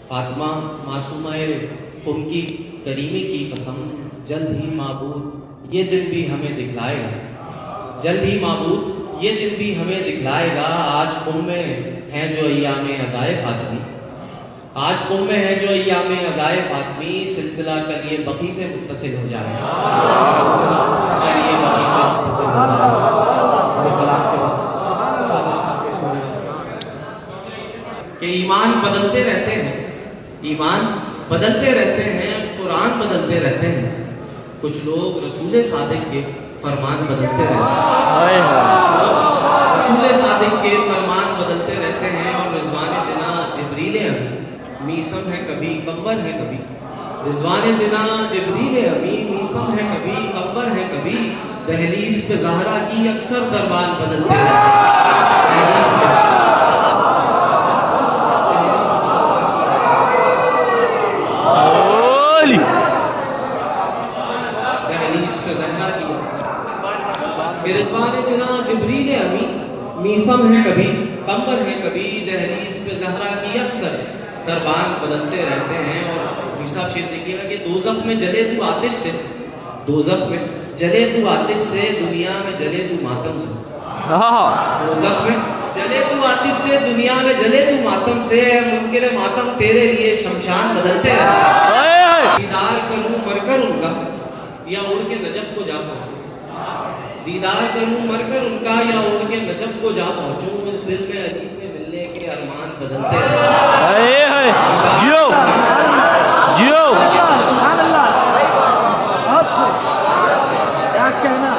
فاطمہ معصومہ قم کی کریمی کی قسم، جلد ہی معبود یہ دن بھی ہمیں دکھلائے گا، جلد ہی معبود یہ دن بھی ہمیں دکھلائے گا۔ آج قم میں ہیں جو ایام عزائے فاطمی، آج قم میں ہے جو ایام عزائے فاطمی، سلسلہ کل یہ بقی سے متصل ہو جائے گا، سلسلہ کل یہ بقی سے متصل ہو جائے گا۔ کہ ایمان بدلتے رہتے ہیں، ایمان بدلتے رہتے ہیں، قرآن بدلتے رہتے ہیں، کچھ لوگ رسول صادق کے فرمان بدلتے رہتے ہیں، رسول صادق کے فرمان بدلتے رہتے ہیں، اور رضوان جنا جبریل امی میسم ہے کبھی کمبر ہے کبھی، رضوان جنا جبریل امی میسم ہے کبھی کمبر ہے کبھی، دہلیز پہ زہرا کی اکثر دربان بدلتے رہتے ہیں، دہلیز پہ رضوان جنا جبریل امی میسم ہے کبھی کمبر ہے کبھی، دہلیز پہ زہرا کی اکثر دربان بدلتے رہتے ہیں۔ اور صاحب شیر دیکھیے گا کہ دوزخ میں جلے تو آتش سے، دوزخ میں جلے تو آتش سے، دنیا میں جلے تو ماتم سے، دوزخ میں جلے تو آتش سے، دنیا میں جلے تو ماتم سے، منکر ماتم تیرے لیے شمشان بدلتے رہتے ہیں۔ دیدار کروں مر کر ان کا یا اڑ کے نجف کو جا پہنچوں، دیدار کروں مر کر ان کا یا اڑ کے نجف کو جا پہنچوں، اس دل میں علی سے ملنے کے ارمان بدلتے رہتے ہیں۔ جیو جیو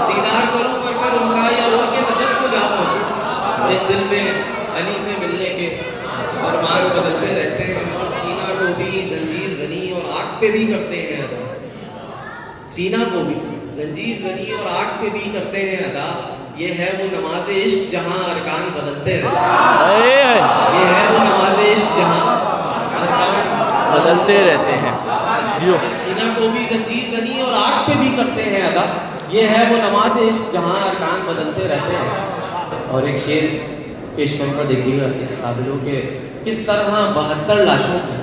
دیدار کروں مر کر ان کا یا اڑ کے نجف کو جا پہنچوں، اس دل میں علی سے ملنے کے ارمان بدلتے رہتے ہیں۔ اور سینہ کو بھی زنجیر زنی اور آگ پہ بھی کرتے ہیں ادا، سینہ کو بھی زنجیر زنی اور آگ پہ بھی کرتے ہیں ادا، یہ ہے وہ نماز عشق جہاں ارکان بدلتے رہتے ہیں، یہ ہے وہ نماز عشق جہاں ارکان بدلتے رہتے ہیں۔ سینہ کو بھی زنجیر زنی اور آگ پہ بھی کرتے ہیں ادا، یہ ہے وہ نماز عشق جہاں ارکان بدلتے رہتے ہیں۔ اور ایک شعر پیش کروں گا، دیکھیے گا اس قابلوں کے، کس طرح 72 لاشوں کو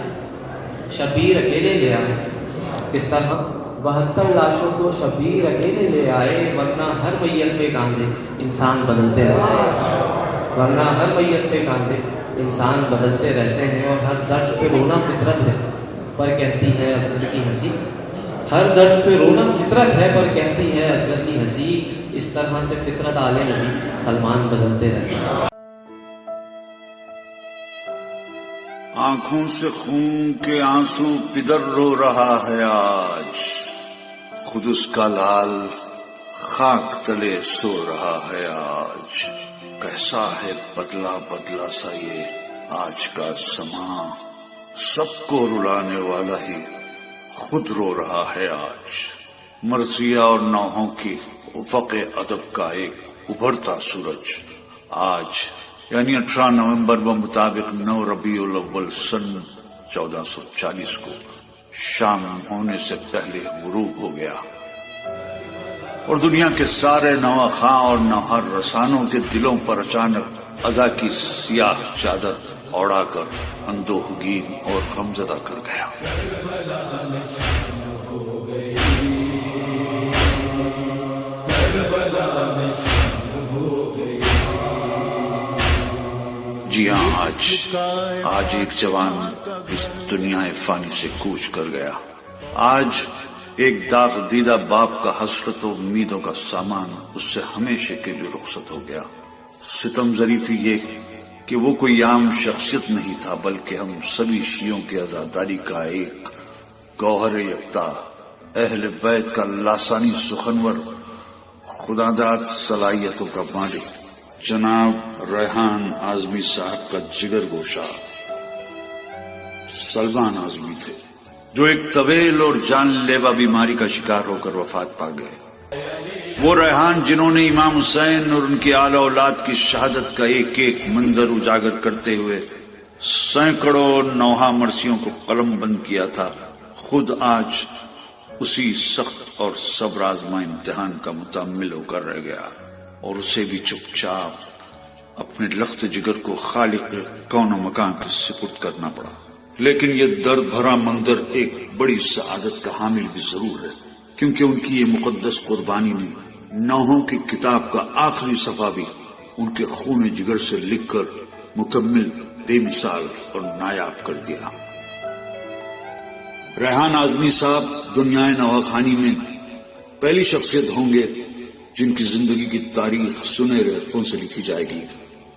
شبیر اکیلے لے آئے، کس طرح 72 لاشوں کو شبیر اکیلے لے آئے، ورنہ ہر میت پہ کاندھے انسان بدلتے رہتے ہیں، ورنہ ہر میت پہ کاندھے انسان بدلتے رہتے ہیں۔ اور ہر درد پہ رونا فطرت ہے پر کہتی ہے اصغر کی ہنسی، ہر درد پہ رونا فطرت ہے پر کہتی ہے اصغر کی ہنسی، اس طرح سے فطرت آل نبی سلمان بدلتے رہتے ہیں۔ آنکھوں سے خون کے آنسو پدر رو رہا ہے آج، خود اس کا لال خاک تلے سو رہا ہے آج، کیسا ہے بدلا بدلا سا یہ آج کا سما، سب کو رلانے والا ہی خود رو رہا ہے آج۔ مرثیہ اور نوحوں کی افق ادب کا ایک ابھرتا سورج آج یعنی 18 نومبر بمطابق 9 ربیع الاول سن 1440 کو شام ہونے سے پہلے غروب ہو گیا، اور دنیا کے سارے نواخواں اور نوحر رسانوں کے دلوں پر اچانک عزا کی سیاہ چادر اوڑا کر اندوہگین اور غمزدہ کر گیا۔ جی ہاں، آج ایک جوان اس دنیا فانی سے کوچ کر گیا، آج ایک داغ دیدہ باپ کا حسرت و امیدوں کا سامان اس سے ہمیشہ کے لیے رخصت ہو گیا۔ ستم ظریفی یہ کہ وہ کوئی عام شخصیت نہیں تھا، بلکہ ہم سبھی شیعوں کی عزاداری کا ایک گوہر یکتا، اہل بیت کا لاسانی سخنور، خداداد صلاحیتوں کا مالک جناب ریحان اعظمی صاحب کا جگر گوشہ سلمان اعظمی تھے، جو ایک طویل اور جان لیوا بیماری کا شکار ہو کر وفات پا گئے۔ وہ ریحان جنہوں نے امام حسین اور ان کی اعلی اولاد کی شہادت کا ایک ایک منظر اجاگر کرتے ہوئے سینکڑوں نوحہ مرثیوں کو قلم بند کیا تھا، خود آج اسی سخت اور صبر آزما امتحان کا متحمل ہو کر رہ گیا، اور اسے بھی چپ چاپ اپنے لخت جگر کو خالق کون و مکان کے سپرد کرنا پڑا۔ لیکن یہ درد بھرا منظر ایک بڑی سعادت کا حامل بھی ضرور ہے، کیونکہ ان کی یہ مقدس قربانی نے نوحوں کی کتاب کا آخری صفحہ بھی ان کے خون جگر سے لکھ کر مکمل، بے مثال اور نایاب کر دیا۔ ریحان اعظمی صاحب دنیا نواخوانی میں پہلی شخصیت ہوں گے جن کی زندگی کی تاریخ سنہرے حرفوں سے لکھی جائے گی،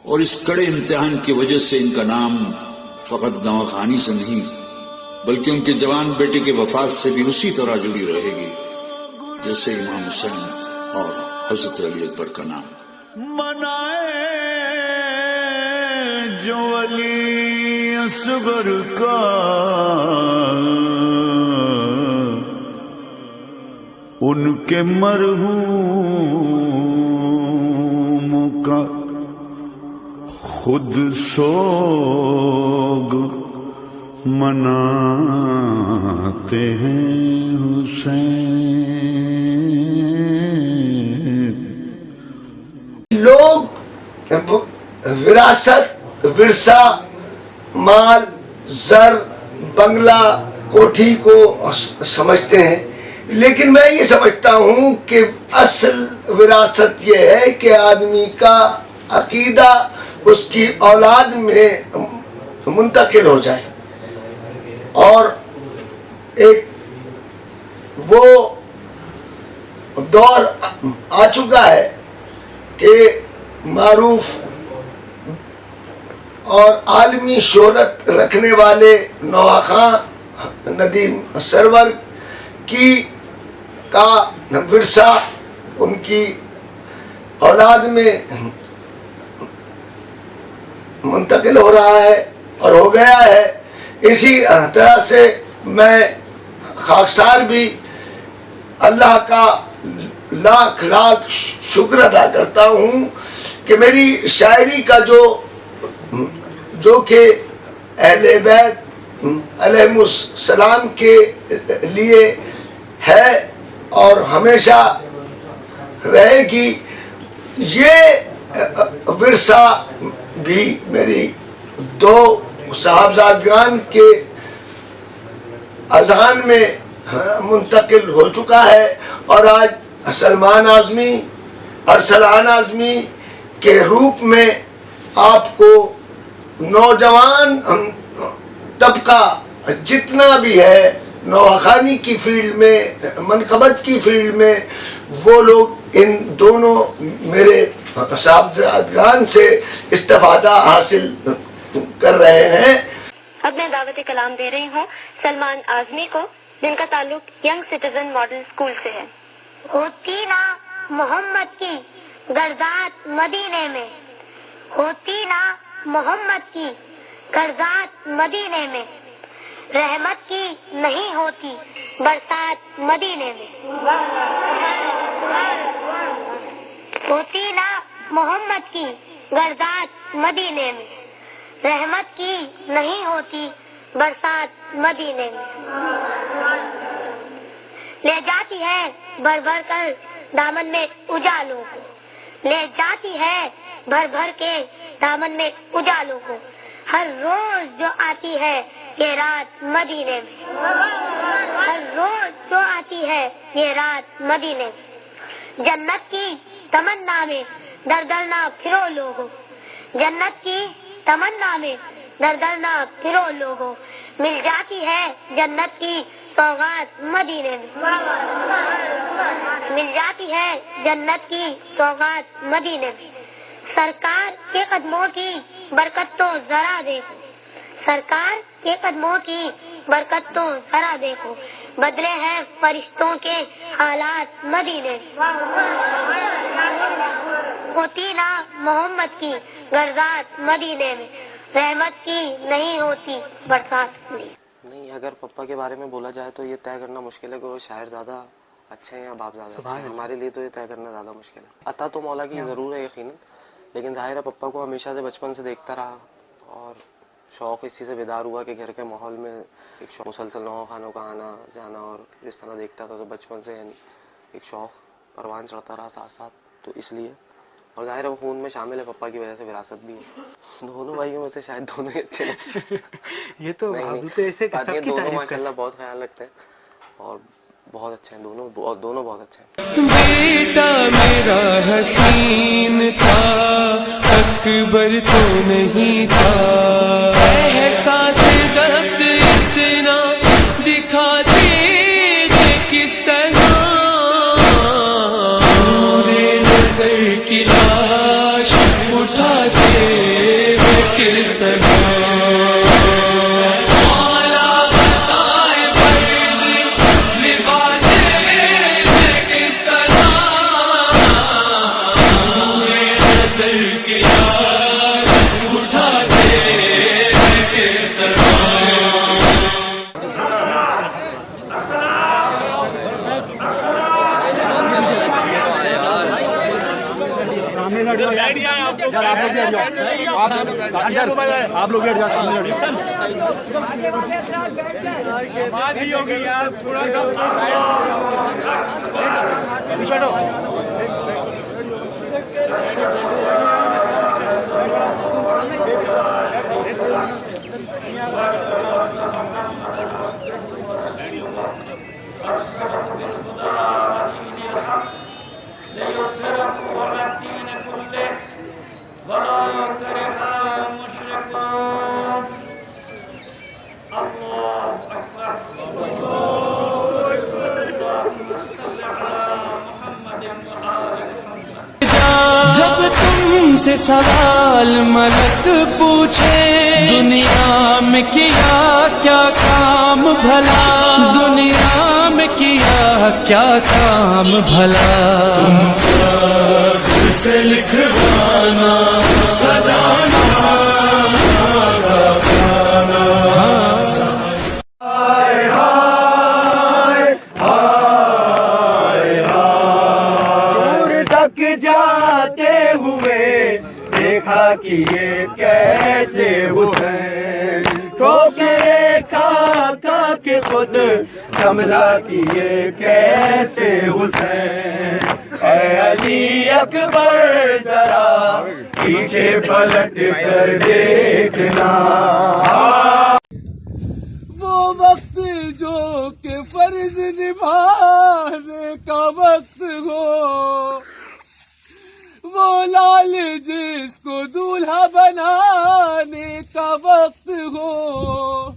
اور اس کڑے امتحان کی وجہ سے ان کا نام فقط نواخوانی سے نہیں بلکہ ان کے جوان بیٹے کے وفات سے بھی اسی طرح جڑی رہے گی جیسے امام حسین اور حضرت علی اکبر کا نام۔ منائے جو علی اصغر کا ان کے مرحوم کا خود سوگ مناتے ہیں حسین۔ لوگ وراثت، ورثہ، مال، زر، بنگلہ، کوٹھی کو سمجھتے ہیں، لیکن میں یہ سمجھتا ہوں کہ اصل وراثت یہ ہے کہ آدمی کا عقیدہ اس کی اولاد میں منتقل ہو جائے، اور ایک وہ دور آ چکا ہے کہ معروف اور عالمی شہرت رکھنے والے نواخواں ندیم سرور کا ورثہ ان کی اولاد میں منتقل ہو رہا ہے اور ہو گیا ہے۔ اسی طرح سے میں خاکسار بھی اللہ کا لاکھ لاکھ شکر ادا کرتا ہوں کہ میری شاعری کا جو کہ اہل بیت علیہم السلام کے لیے ہے اور ہمیشہ رہے گی، یہ ورثہ بھی میری دو صاحبزادگان کے اذہان میں منتقل ہو چکا ہے، اور آج سلمان اعظمی، ارسلان اعظمی کے روپ میں آپ کو نوجوان طبقہ جتنا بھی ہے نواخوانی کی فیلڈ میں، منقبت کی فیلڈ میں، وہ لوگ ان دونوں میرے صاحبزادگان سے استفادہ حاصل کر رہے ہیں۔ اب میں دعوت کلام دے رہی ہوں سلمان اعظمی کو، جن کا تعلق ینگ سٹیزن ماڈل اسکول سے ہے۔ ہوتی نا محمد کی گردات مدینے میں، ہوتی نا محمد کی گردات مدینے میں، رحمت کی نہیں ہوتی برسات مدینے میں۔ ہوتی نا محمد کی گردات مدینے میں، رحمت کی نہیں ہوتی برسات مدینے میں۔ لے جاتی ہے بھر بھر کر دامن میں اجالوں کو، لے جاتی ہے بھر بھر کے دامن میں اجالوں کو، ہر روز جو آتی ہے یہ رات مدینے میں، ہر روز جو آتی ہے یہ رات مدینے میں۔ جنت کی تمنا میں در در نہ پھرو لوگو، جنت کی تمنا میں در در نہ پھرو لوگو، مل جاتی ہے جنت کی سوغات مدینے میں، مل جاتی ہے جنت کی سوغات مدینے میں۔ سرکار کے قدموں کی برکت تو ذرا دیکھو، سرکار کے قدموں کی برکت تو ذرا دیکھو، بدلے ہیں فرشتوں کے حالات مدینے میں۔ ہوتی نا محمد کی گردات مدینے میں، رحمت کی نہیں ہوتی برسات میں۔ نہیں، اگر پپا کے بارے میں بولا جائے تو یہ طے کرنا مشکل ہے کہ وہ شاعر زیادہ اچھے ہیں یا باپ زیادہ اچھے ہیں۔ ہمارے لیے تو یہ طے کرنا زیادہ مشکل ہے۔ عطا تو مولا کی ضرور ہے یقیناً، لیکن ظاہر ہے پپا کو ہمیشہ سے بچپن سے دیکھتا رہا اور شوق اسی سے بیدار ہوا کہ گھر کے ماحول میں ایک شوق مسلسل نواخوانوں کا آنا جانا، اور جس طرح دیکھتا تھا تو بچپن سے یعنی ایک شوق پروان چڑھتا رہا ساتھ ساتھ، تو اس لیے اور ظاہر ہے وہ خون میں شامل ہے، پپا کی وجہ سے وراثت بھی ہے. دونوں بھائیوں میں سے شاید دونوں ہی اچھے ہیں. یہ تو ایسے دونوں ماشاءاللہ بہت خیال رکھتے ہیں اور بہت اچھے ہیں دونوں بہت اچھے ہیں. بیٹا میرا حسین تھا، اکبر تو نہیں تھا، احساس ضبط اتنا دکھاتے ہیں کس طرح، پورے نظر کی لاش اٹھاتے ہیں کس طرح. آپ لوگ بیٹھ جاؤ. بات ہی ہوگی یار، تھوڑا جب تم سے سوال ملک پوچھے، دنیا میں کیا کیا کام بھلا، دنیا میں کیا کیا کام بھلا، تم فخر سے لکھوانا سجانا جاتے ہوئے دیکھا کہ یہ کیسے حسین ٹھوکریں کھا کے خود سمجھا کہ یہ کیسے حسین. اے علی اکبر ذرا پیچھے پلٹ کر دیکھنا، وہ وقت جو کہ فرض نبھانے کا وقت ہو، وہ لال جس کو دولہا بنانے کا وقت ہو،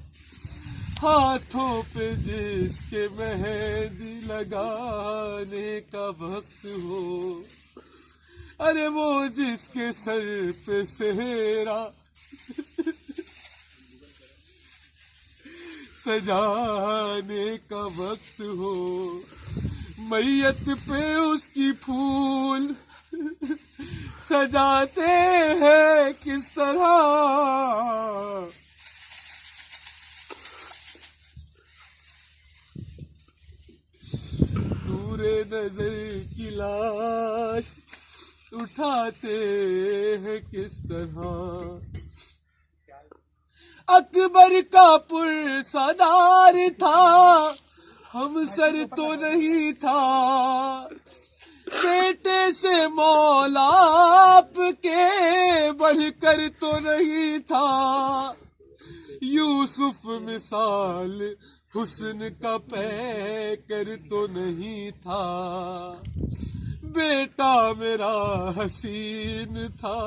ہاتھوں پہ جس کے مہندی لگانے کا وقت ہو، ارے وہ جس کے سر پہ سہرا سجانے کا وقت ہو، میت پہ اس کی پھول سجاتے ہیں کس طرح، نور نظر کی لاش اٹھاتے ہیں کس طرح. اکبر کا پرسادار تھا، ہم سر تو نہیں تھا، بیٹے سے مولا آپ کے بڑھ کر تو نہیں تھا، یوسف مثال حسن کا پیکر تو نہیں تھا، بیٹا میرا حسین تھا،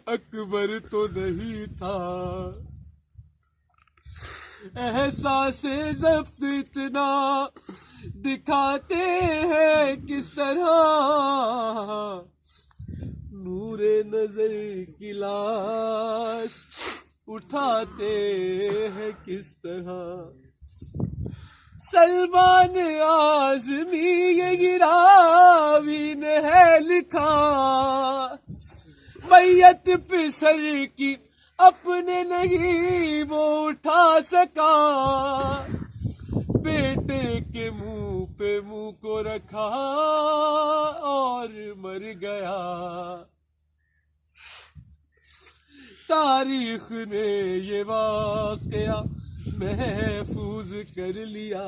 اکبر تو نہیں تھا. احساس ضبط اتنا دکھاتے ہیں کس طرح، نور نظر کی لاش اٹھاتے ہیں کس طرح. سلمان اعظمی یہ راوی نے ہے لکھا، میت پہ سر کی اپنے نہیں وہ اٹھا سکا، بیٹے کے منہ پہ منہ کو رکھا اور مر گیا. تاریخ نے یہ واقعہ محفوظ کر لیا،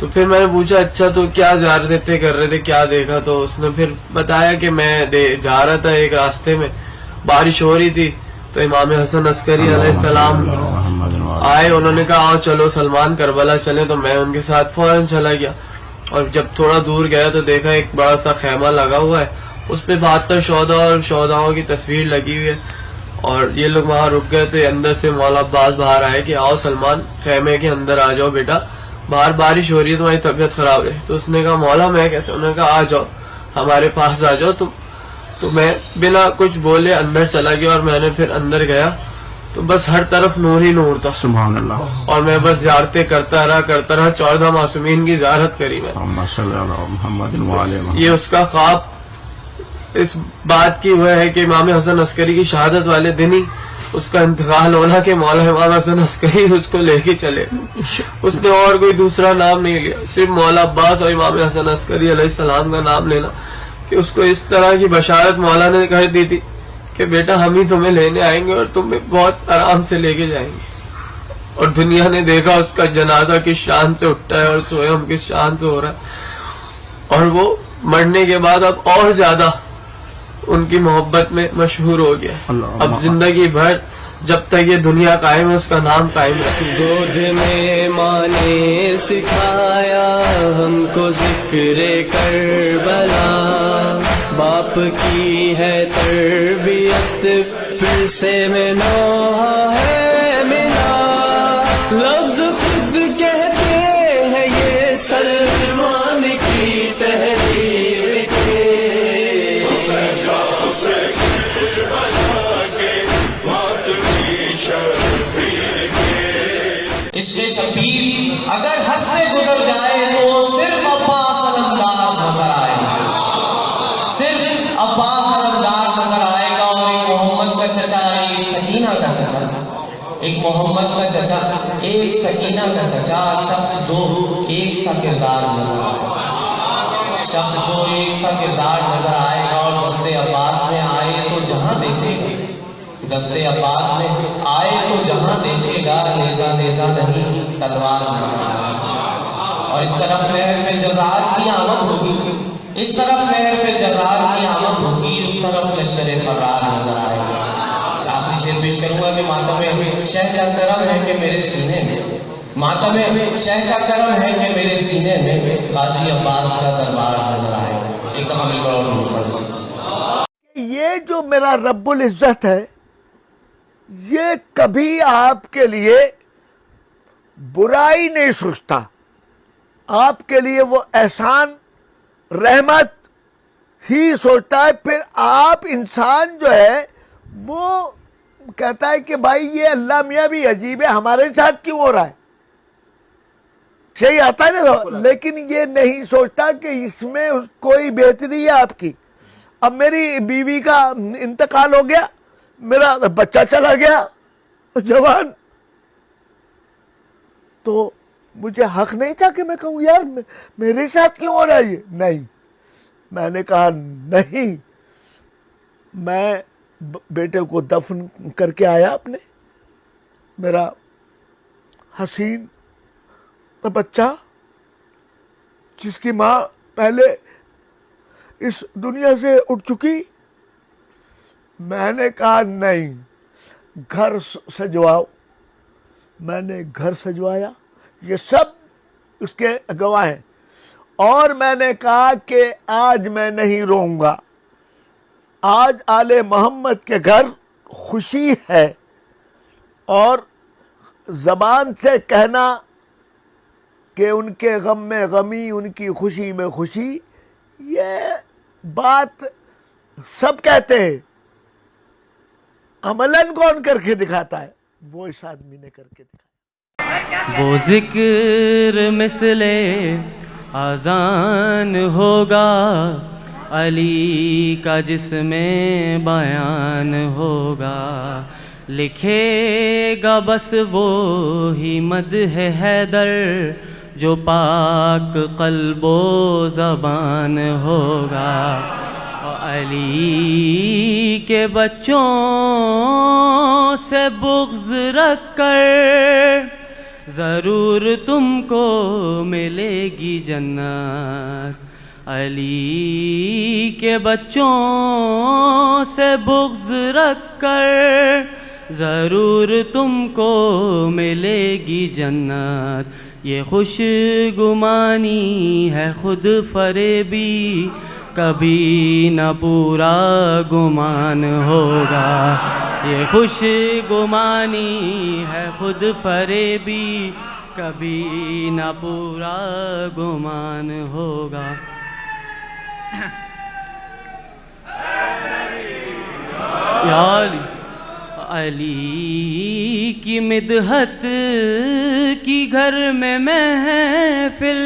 تو پھر میں نے پوچھا اچھا تو کیا زیارتیں کر رہے تھے, کیا دیکھا؟ تو اس نے پھر بتایا کہ میں جا رہا تھا ایک راستے میں, بارش ہو رہی تھی, تو امام حسن عسکری علیہ السلام آئے, انہوں نے کہا آؤ چلو سلمان کربلا چلیں, تو میں ان کے ساتھ فوراً چلا گیا. اور جب تھوڑا دور گیا تو دیکھا ایک بڑا سا خیمہ لگا ہوا ہے, اس پہ 72 شہداء اور شہداؤں کی تصویر لگی ہوئی ہے, اور یہ لوگ وہاں رک گئے تھے. اندر سے مولا عباس باہر آئے کہ آؤ سلمان خیمے کے اندر آ جاؤ بیٹا, باہر بارش ہو رہی ہے, تمہاری طبیعت خراب ہے. تو اس نے کہا مولا میں کیسے؟ انہوں نے کہا آ جاؤ ہمارے پاس آ جاؤ تم. تو میں بنا کچھ بولے اندر چلا گیا, اور میں نے پھر اندر گیا تو بس ہر طرف نور ہی نور تھا. سبحان اللہ. اور میں بس زیارتیں کرتا رہا 14 معصومین کی زیارت کری میں. یہ اس کا خواب اس بات کی وہ ہے کہ امام حسن عسکری کی شہادت والے دن ہی اس کا انتقال ہونا کہ مولا امام حسن عسکری اس کو لے کے چلے. اس نے اور کوئی دوسرا نام نہیں لیا, صرف مولا عباس اور امام حسن عسکری علیہ السلام کا نام لینا, کہ اس کو اس طرح کی بشارت مولا نے کہہ دی تھی کہ بیٹا ہم ہی تمہیں لینے آئیں گے اور تمہیں بہت آرام سے لے کے جائیں گے. اور دنیا نے دیکھا اس کا جنازہ کس شان سے اٹھتا ہے اور سویم کس شان سے ہو رہا ہے, اور وہ مرنے کے بعد اب اور زیادہ ان کی محبت میں مشہور ہو گیا. اب زندگی بھر جب تک یہ دنیا قائم ہے اس کا نام قائم رکھے. دودھ میں ماں نے سکھایا ہم کو ذکر کربلا, باپ کی ہے تربیت پھر سے میں نوحہ ہے ملا, لفظ خود کہتے ہیں یہ سلمان کی تحریر کے. اس کے شبیر اگر حد سے گزر جائے تو صرف عباس علمدار نظر آئے گا, صرف عباس علمدار نظر آئے گا. اور ایک محمد کا چچا, ایک سکینہ کا چچا, ایک محمد کا چچا, ایک سکینہ کا چچا, شخص دو ایک سا کردار نظر آئے گا, شخص دو ایک سا کردار نظر آئے گا. اور دستے عباس میں آئے تو جہاں دیکھے گا, دستے عباس میں آئے تو جہاں دیکھے گا, نیزہ نیزہ نہیں تلوار نظر آئے گا. اور اس طرف مہر پہ جرار کی آمد ہوگی, اس طرف مہر پہ جرار کی آمد ہوگی, اس طرف لشکر فرار نظر آئے گا. آخری شعر پیش کروں گا کہ ماتم شہ کا کرم ہے کہ میرے سینے میں, ماتم شہ کا کرم ہے کہ میرے سینے میں قاضی عباس کا دربار نظر آئے گا. ایک دفعہ مل کر اور نور پڑھ دیں. یہ جو میرا رب العزت ہے یہ کبھی آپ کے لیے برائی نہیں سوچتا, آپ کے لیے وہ احسان رحمت ہی سوچتا ہے. پھر آپ انسان جو ہے وہ کہتا ہے کہ بھائی یہ اللہ میاں بھی عجیب ہے, ہمارے ساتھ کیوں ہو رہا ہے, صحیح آتا ہے نا. لیکن یہ نہیں سوچتا کہ اس میں کوئی بہتری ہے آپ کی. اب میری بیوی کا انتقال ہو گیا, میرا بچہ چلا گیا جوان, تو مجھے حق نہیں تھا کہ میں کہوں یار میرے ساتھ کیوں ہو رہا ہے یہ. نہیں, میں نے کہا نہیں, میں بیٹے کو دفن کر کے آیا اپنے, میرا حسین بچہ جس کی ماں پہلے اس دنیا سے اٹھ چکی. میں نے کہا نہیں, گھر سجواؤ. میں نے گھر سجوایا, یہ سب اس کے گواہ ہیں. اور میں نے کہا کہ آج میں نہیں روؤں گا, آج آل محمد کے گھر خوشی ہے. اور زبان سے کہنا کہ ان کے غم میں غمی, ان کی خوشی میں خوشی, یہ بات سب کہتے ہیں, عملاً کون کر کے دکھاتا ہے؟ وہ اس آدمی نے کر کے دکھایا. وہ ذکر مثل اذان ہوگا علی کا جس میں بیان ہوگا, لکھے گا بس وہی مدح حیدر جو پاک قلب و زبان ہوگا. علی کے بچوں سے بغض رکھ کر ضرور تم کو ملے گی جنت. علی کے بچوں سے بغض رکھ کر ضرور تم کو ملے گی جنت. یہ خوش گمانی ہے خود فریبی، کبھی نہ پورا گمان ہوگا. یہ خوش گمانی ہے خود فریبی، کبھی نہ پورا گمان ہوگا. یا علی علی کی مدحت کی گھر میں محفل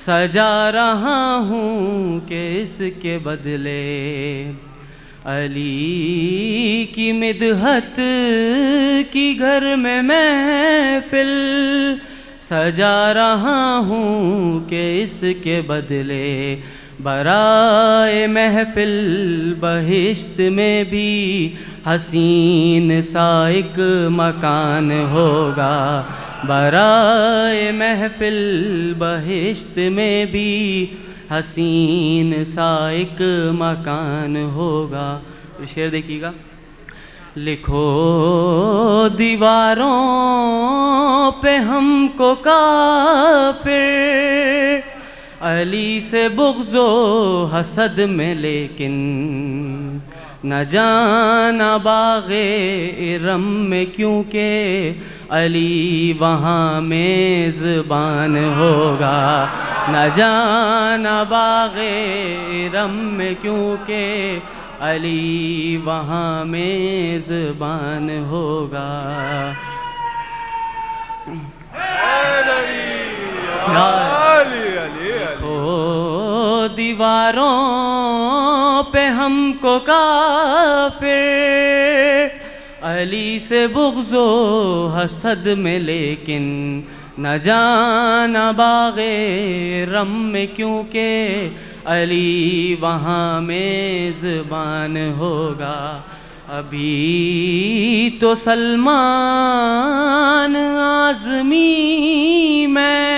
سجا رہا ہوں کہ اس کے بدلے. علی کی مدحت کی گھر میں محفل سجا رہا ہوں کہ اس کے بدلے. برائے محفل بہشت میں بھی حسین سا ایک مکان ہوگا. برائے محفل بہشت میں بھی حسین سا ایک مکان ہوگا. تو شعر دیکھیے گا. لکھو دیواروں پہ ہم کو کافر علی سے بغض و حسد میں، لیکن نہ جانا باغ ارم میں کیونکہ علی وہاں میزبان ہوگا. نہ جانا باغ ارم میں کیونکہ علی وہاں میزبان ہوگا. دیواروں پہ ہم کو کافر علی سے بغض و حسد میں، لیکن نہ جانا باغ رم میں کیونکہ علی وہاں میزبان ہوگا. ابھی تو سلمان اعظمی میں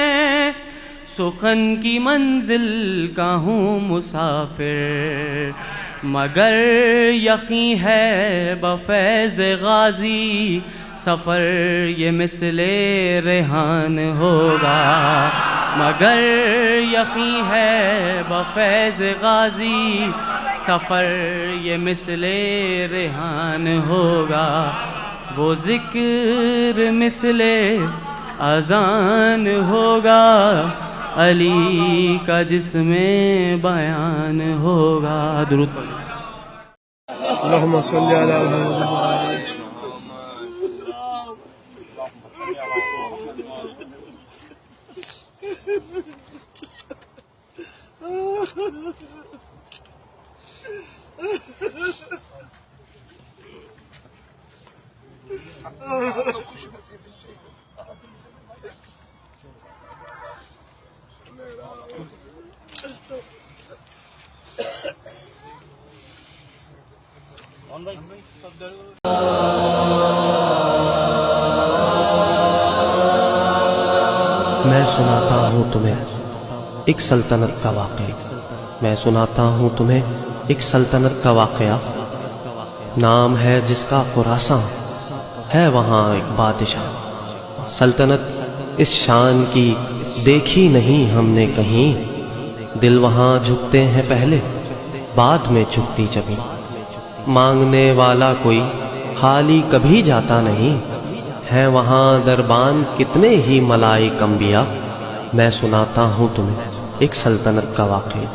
سخن کی منزل کا ہوں مسافر، مگر یقین ہے بفیض غازی سفر یہ مثل ریحان ہوگا. مگر یقین ہے بفیض غازی سفر یہ مثل ریحان ہوگا. وہ ذکر مثل اذان ہوگا، علی کا جس میں بیان ہوگا. درود پڑھیں. اللہم صلی علی محمد. میں سناتا ہوں تمہیں ایک سلطنت کا واقعہ. میں سناتا ہوں تمہیں ایک سلطنت کا واقعہ. نام ہے جس کا خراساں، ہے وہاں ایک بادشاہ. سلطنت اس شان کی دیکھی نہیں ہم نے کہیں، دل وہاں جھکتے ہیں پہلے بعد میں جھکتی جبیں. مانگنے والا کوئی خالی کبھی جاتا نہیں، ہیں وہاں دربان کتنے ہی ملائک انبیاء. میں سناتا ہوں تمہیں ایک سلطنت کا واقعہ.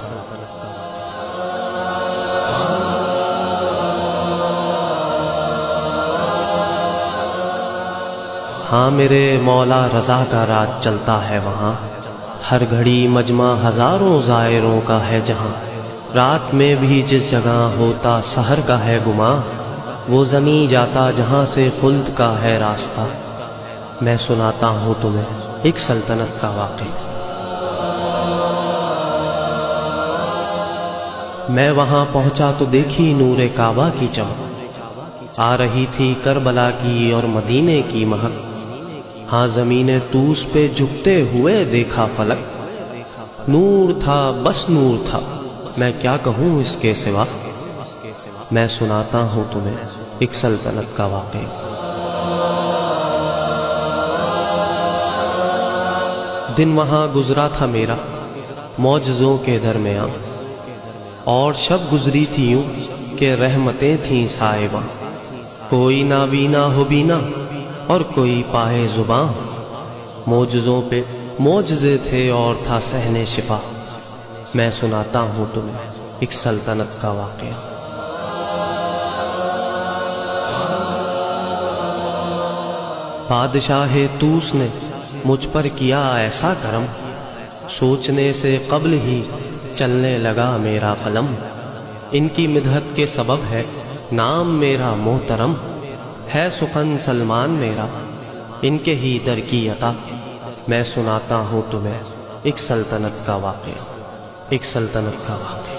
ہاں میرے مولا رضا کا راج چلتا ہے وہاں، ہر گھڑی مجمع ہزاروں زائروں کا ہے جہاں. رات میں بھی جس جگہ ہوتا سحر کا ہے گماں، وہ زمیں جاتا جہاں سے خلد کا ہے راستہ. میں سناتا ہوں تمہیں ایک سلطنت کا واقعہ. میں وہاں پہنچا تو دیکھی نور کعبہ کی چمک، آ رہی تھی کربلا کی اور مدینے کی مہک. ہاں زمین توس پہ جھکتے ہوئے دیکھا فلک، نور تھا بس نور تھا، میں کیا کہوں اس کے سوا۔ میں سناتا ہوں تمہیں ایک سلطنت کا واقعہ۔ دن وہاں گزرا تھا میرا معجزوں کے درمیان، اور شب گزری تھی یوں کہ رحمتیں تھیں صائباں، کوئی نابینا ہو بینا اور کوئی پائے زباں، معجزوں پہ معجزے تھے اور تھا صحن شفا۔ میں سناتا ہوں تمہیں ایک سلطنت کا واقعہ۔ بادشاہ طوس نے مجھ پر کیا ایسا کرم، سوچنے سے قبل ہی چلنے لگا میرا قلم، ان کی مدحت کے سبب ہے نام میرا محترم، ہے سخن سلمان میرا ان کے ہی در کی عطا۔ میں سناتا ہوں تمہیں ایک سلطنت کا واقعہ، ایک سلطنت کا واقعہ۔